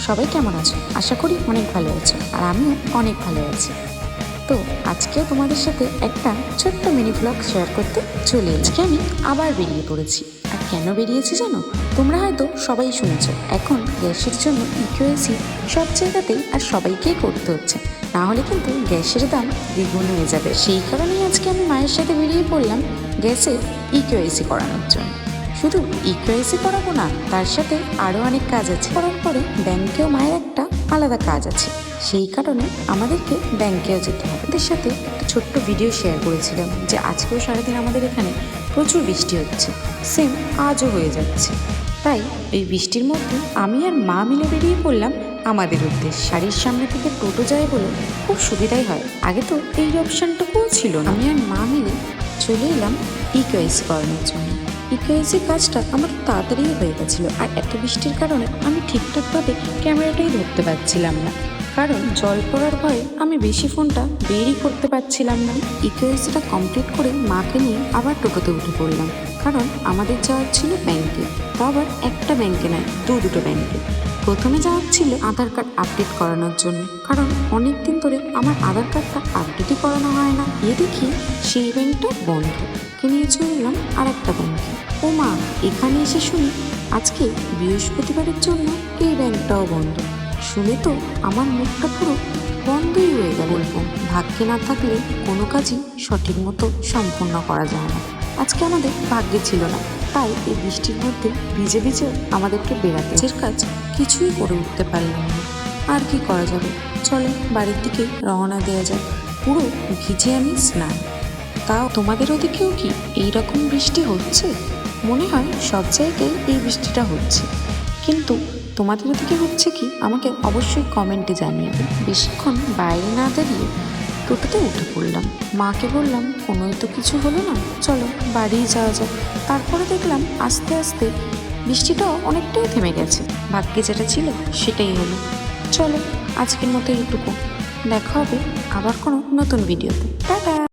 সবাই কেমন আছো? আশা করি অনেক ভালো আছো, আর আমিও অনেক ভালো আছি। তো আজকেও তোমাদের সাথে একটা ছোট্ট মিনি ব্লগ শেয়ার করতে চলে আজকে আমি আবার বেরিয়ে পড়েছি। আর কেন বেরিয়েছি জানো? তোমরা হয়তো সবাই শুনেছো এখন গ্যাসের জন্য ইকোএসি সব জায়গাতেই আর সবাইকেই করতে হচ্ছে, না হলে কিন্তু গ্যাসের দাম দ্বিগুণ হয়ে যাবে। সেই কারণেই আজকে আমি মায়ের সাথে বেরিয়ে পড়লাম গ্যাসের ইকোএসি করানোর জন্য। শুধু ইকোএসি করাবো না, তার সাথে আরও অনেক কাজ আছে। করার পরে ব্যাংকেও মায়ের একটা আলাদা কাজ আছে, সেই কারণে আমাদেরকে ব্যাংকেও যেতে হবে। ওদের সাথে একটা ছোট্ট ভিডিও শেয়ার করেছিলাম যে আজকেও সারাদিন আমাদের এখানে প্রচুর বৃষ্টি হচ্ছে, সেম আজও হয়ে যাচ্ছে। তাই এই বৃষ্টির মধ্যে আমি আর মা মিলে বেরিয়ে পড়লাম আমাদের উদ্দেশ্যে। বাড়ির সামনে থেকে টোটো যায় বলে খুব সুবিধাই হয়, আগে তো এই অপশানটুকুও ছিল না। আমি আর মা মিলে চলে এলাম ইকোএসি করানোর জন্য। ইকোএসি কাজটা আমার তাড়াতাড়ি হয়ে গেছিলো, আর এত বৃষ্টির কারণে আমি ঠিকঠাকভাবে ক্যামেরাটাই ধরতে পারছিলাম না, কারণ জল পড়ার ভয়ে আমি বেশি ফোনটা বেরই করতে পারছিলাম না। ইকোএসিটা কমপ্লিট করে মাকে নিয়ে আবার টোটোতে উঠে পড়লাম, কারণ আমাদের যাওয়ার ছিল ব্যাংকে। তো আবার একটা ব্যাংকে নয়, দুটো ব্যাংকে। প্রথমে যাওয়ার ছিল আধার কার্ড আপডেট করানোর জন্য, কারণ অনেক দিন ধরে আমার আধার কার্ডটা আপডেটই করানো হয় না। গিয়ে দেখি সেই ব্যাংকটা বন্ধ, নিয়ে চলে এলাম আর একটা ব্যাংকে। ও মা, এখানে এসে শুনি আজকে বৃহস্পতিবারের জন্য এই ব্যাংকটাও বন্ধ। শুনে তো আমার মুখটা পুরো বন্ধই হয়ে গেল। বলবো ভাগ্যে না থাকলে কোনো কাজই সঠিক মতো সম্পূর্ণ করা যায় না। আজকে আমাদের ভাগ্যে ছিল না, তাই এই বৃষ্টির মধ্যে ভিজে ভিজে আমাদেরকে বেড়াতে কাজ কিছুই করে উঠতে পারলাম না। আর কি করা যাবে, চলো বাড়ির দিকে রওনা দেওয়া যাক। পুরো ভিজে আমি স্নান। তাও তোমাদের ওদিকেও কি এইরকম বৃষ্টি হচ্ছে? মনে হয় সব জায়গায় এই বৃষ্টিটা হচ্ছে, কিন্তু তোমাদের ওদিকে হচ্ছে কি আমাকে অবশ্যই কমেন্টে জানিয়ে দেবে। বেশিক্ষণ বাইরে না দাঁড়িয়ে টোটোতে উঠে পড়লাম। মাকে বললাম কোনোই তো কিছু হলো না, চলো বাড়িই যাওয়া যাক। তারপরে দেখলাম আস্তে আস্তে বৃষ্টিটাও অনেকটাই থেমে গেছে। ভাগ্যে যেটা ছিল সেটাই হলো। চলো আজকের মতো এইটুকু, দেখা হবে আবার কোনো নতুন ভিডিওতে। টাটা।